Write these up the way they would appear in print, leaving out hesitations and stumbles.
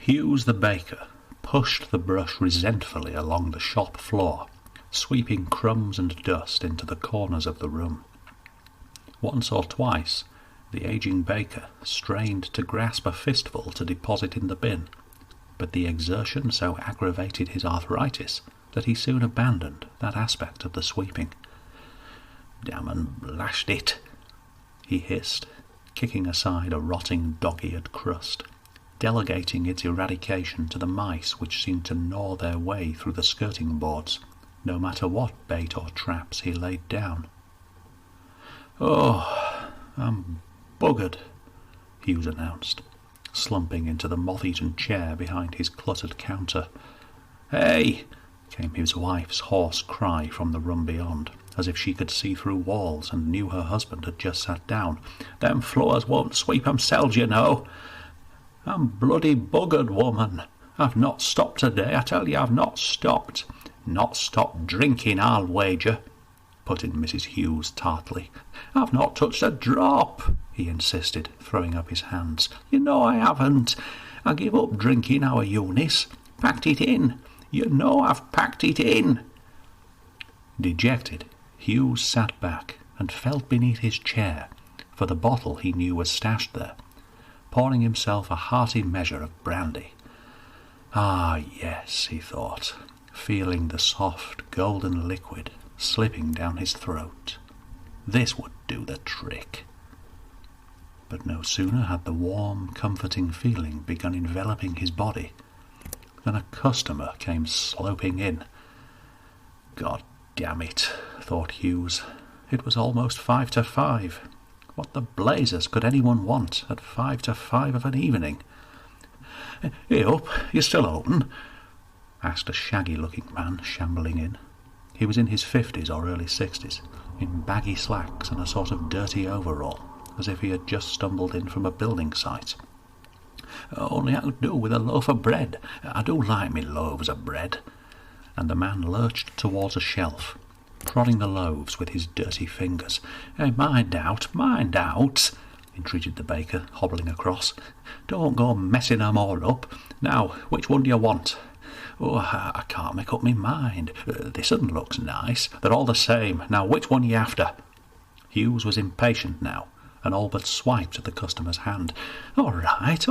Hughes the baker pushed the brush resentfully along the shop floor, sweeping crumbs and dust into the corners of the room. Once or twice the ageing baker strained to grasp a fistful to deposit in the bin, but the exertion so aggravated his arthritis that he soon abandoned that aspect of the sweeping. "Damn and blast it," he hissed, kicking aside a rotting dog-eared crust, delegating its eradication to the mice which seemed to gnaw their way through the skirting boards, no matter what bait or traps he laid down. "Oh, I'm buggered," Hughes announced, slumping into the moth-eaten chair behind his cluttered counter. "Hey!" came his wife's hoarse cry from the room beyond, as if she could see through walls and knew her husband had just sat down. "Them floors won't sweep themselves, you know." "I'm bloody buggered, woman. I've not stopped today, I tell you I've not stopped." "Not stopped drinking, I'll wager," put in Mrs. Hughes tartly. "I've not touched a drop," he insisted, throwing up his hands. "You know I haven't. I give up drinking, our Eunice. Packed it in. You know I've packed it in." Dejected, Hughes sat back and felt beneath his chair for the bottle he knew was stashed there, pouring himself a hearty measure of brandy. Ah, yes, he thought, feeling the soft, golden liquid slipping down his throat. This would do the trick. But no sooner had the warm, comforting feeling begun enveloping his body than a customer came sloping in. God damn it, thought Hughes. It was almost 5 to 5. What the blazes could anyone want at 5 to 5 of an evening? "Hey up, you still open?" asked a shaggy-looking man shambling in. He was in his 50s or early 60s, in baggy slacks and a sort of dirty overall, as if he had just stumbled in from a building site. "Only I could do with a loaf of bread. I do like me loaves of bread." And the man lurched towards a shelf, prodding the loaves with his dirty fingers. "Hey, mind out, entreated the baker, hobbling across. "Don't go messing 'em all up. Now, which one do you want?" "Oh, I can't make up my mind. This one looks nice. They're all the same. Now, which one you after?" Hughes was impatient now, and all but swiped at the customer's hand. All right.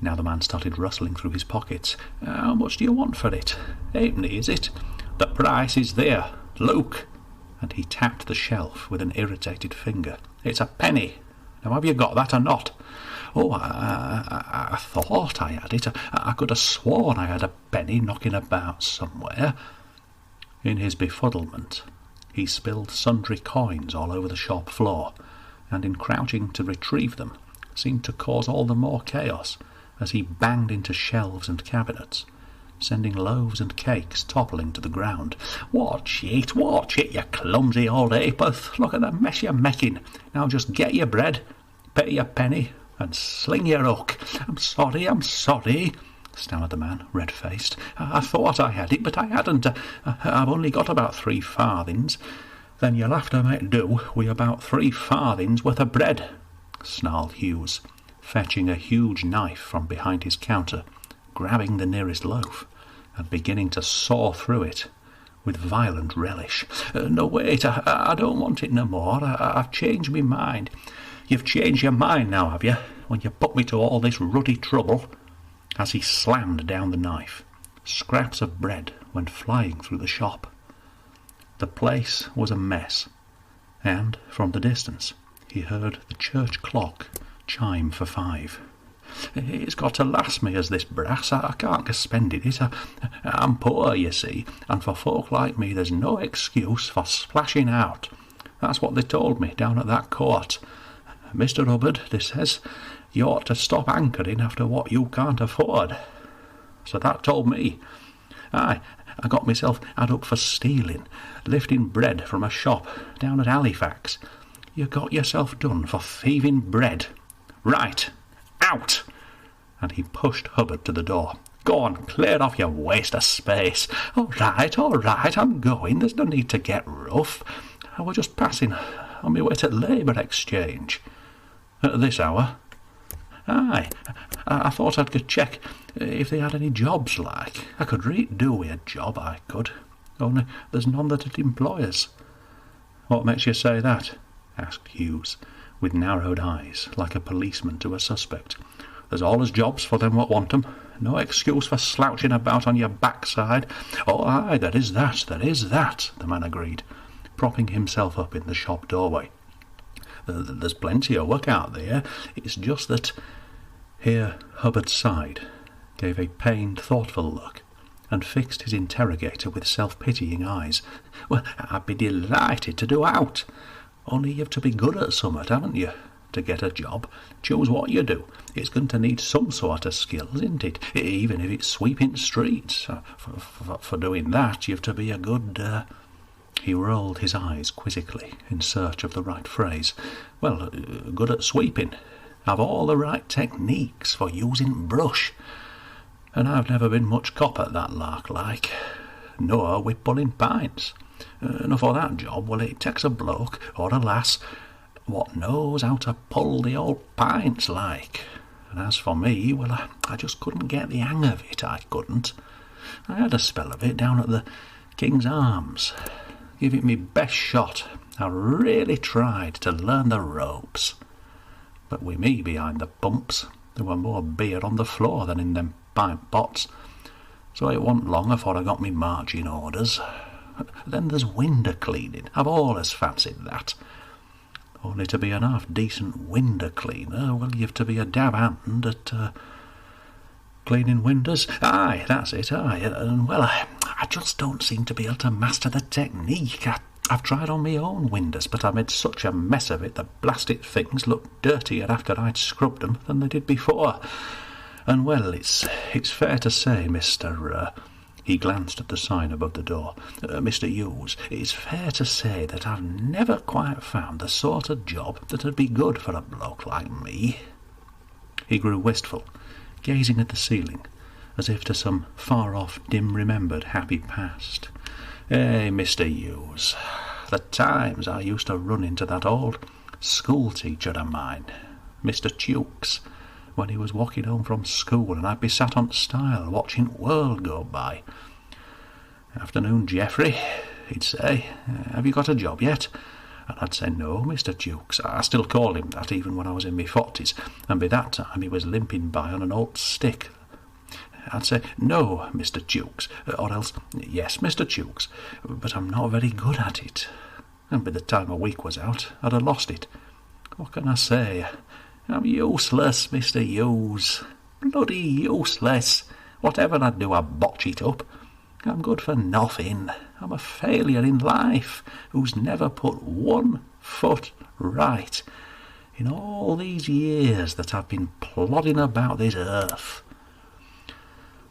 Now the man started rustling through his pockets. "How much do you want for it? 8 is it?" "The price is there. Look!" And he tapped the shelf with an irritated finger. "It's a penny. Now have you got that or not?" "Oh, I thought I had it. I could have sworn I had a penny knocking about somewhere." In his befuddlement, he spilled sundry coins all over the shop floor, and in crouching to retrieve them, seemed to cause all the more chaos as he banged into shelves and cabinets, sending loaves and cakes toppling to the ground. Watch it, you clumsy old apeth. Look at the mess you're making. Now just get your bread, pay your penny, and sling your hook." I'm sorry," stammered the man, red-faced. "I thought I had it, but I hadn't. I've only got about 3 farthings. "Then you'll have to make do with about 3 farthings worth of bread," snarled Hughes, fetching a huge knife from behind his counter, grabbing the nearest loaf, and beginning to saw through it with violent relish. "No, wait, I don't want it no more. I've changed my mind." "You've changed your mind now, have you, when you put me to all this ruddy trouble?" As he slammed down the knife, scraps of bread went flying through the shop. The place was a mess, and from the distance he heard the church clock chime for 5. "It's got to last me as this brass. I can't go spending it. I'm poor, you see, and for folk like me there's no excuse for splashing out. That's what they told me down at that court. 'Mr. Hubbard,' they says, 'you ought to stop hankering after what you can't afford.' So that told me. I got myself had up for stealing, lifting bread from a shop down at Halifax. You got yourself done for thieving bread. Right, out!" And he pushed Hubbard to the door. "Go on, clear off, you waste of space." All right, I'm going. There's no need to get rough. I was just passing on my way to Labour Exchange." "At this hour?" "Aye, I thought I'd go check if they had any jobs like. I could do with a job, I could. Only there's none that'd employ us." "What makes you say that?" asked Hughes, with narrowed eyes, like a policeman to a suspect. "There's allers jobs for them what want 'em. No excuse for slouching about on your backside." "Oh, aye, there is that, the man agreed, propping himself up in the shop doorway. "There's plenty of work out there. It's just that—" Here Hubbard sighed, gave a pained, thoughtful look, and fixed his interrogator with self-pitying eyes. "Well, I'd be delighted to do out. Only you've to be good at summat, haven't you, to get a job? Choose what you do. It's going to need some sort of skill, isn't it? Even if it's sweeping streets. For doing that, you've to be a good—" He rolled his eyes quizzically in search of the right phrase. "Well, good at sweeping. Have all the right techniques for using brush. And I've never been much cop at that lark like. Nor with pulling pints. And for that job, well, it takes a bloke or a lass what knows how to pull the old pints like. And as for me, well, I just couldn't get the hang of it, I couldn't. I had a spell of it down at the King's Arms. Give it me best shot. I really tried to learn the ropes. But with me behind the pumps, there were more beer on the floor than in them pint pots. So it wasn't long afore I got me marching orders. Then there's window cleaning. I've allers fancied that. Only to be an half-decent window cleaner, well, you've to be a dab hand at cleaning windows. Aye, that's it, aye. And, well, I just don't seem to be able to master the technique. I've tried on my own windows, but I made such a mess of it that blasted things looked dirtier after I'd scrubbed them than they did before. And, well, it's fair to say, Mr. He glanced at the sign above the door. "Mr. Hughes, it's fair to say that I've never quite found the sort of job that'd be good for a bloke like me." He grew wistful, gazing at the ceiling, as if to some far-off, dim-remembered happy past. Mr. Hughes, the times I used to run into that old school-teacher of mine, Mr. Tukes, when he was walking home from school and I'd be sat on stile watching world go by. 'Afternoon, Geoffrey,' he'd say. 'Have you got a job yet?' And I'd say, 'No, Mr. Tukes.' I still call him that even when I was in my 40s, and by that time he was limping by on an old stick. I'd say, 'No, Mr. Tukes,' or else, 'Yes, Mr. Tukes, but I'm not very good at it.' And by the time a week was out, I'd have lost it. What can I say? I'm useless, Mr. Hughes. Bloody useless. Whatever I do, I botch it up. I'm good for nothing. I'm a failure in life, who's never put one foot right in all these years that I've been plodding about this earth."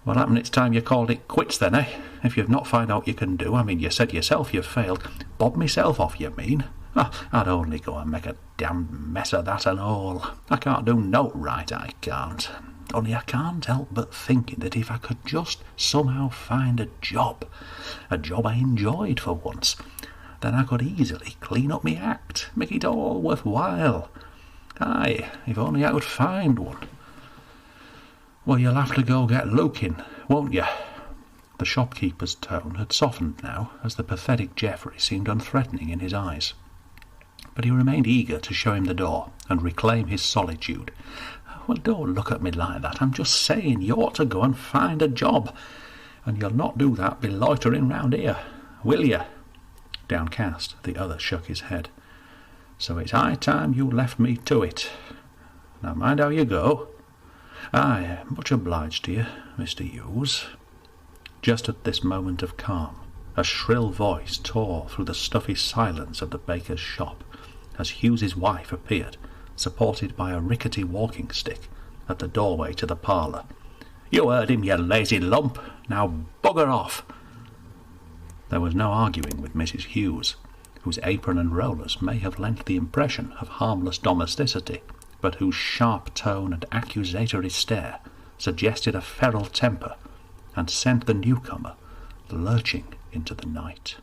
"What happened it's time you called it quits then, eh? If you've not found out what you can do, I mean, you said yourself you've failed. Bob myself off, you mean? I'd only go and make a damned mess of that and all. I can't do no right, I can't. Only I can't help but thinking that if I could just somehow find a job I enjoyed for once, then I could easily clean up my act, make it all worthwhile. Aye, if only I could find one." "Well, you'll have to go get looking, won't you?" The shopkeeper's tone had softened now, as the pathetic Geoffrey seemed unthreatening in his eyes. But he remained eager to show him the door and reclaim his solitude. "Well, don't look at me like that. I'm just saying you ought to go and find a job. And you'll not do that by loitering round here, will you?" Downcast, the other shook his head. "So it's high time you left me to it. Now mind how you go." "Aye, much obliged to you, Mr. Hughes." Just at this moment of calm, a shrill voice tore through the stuffy silence of the baker's shop, as Hughes's wife appeared, supported by a rickety walking stick, at the doorway to the parlour. "You heard him, you lazy lump. Now bugger off." There was no arguing with Mrs. Hughes, whose apron and rollers may have lent the impression of harmless domesticity, but whose sharp tone and accusatory stare suggested a feral temper and sent the newcomer lurching into the night.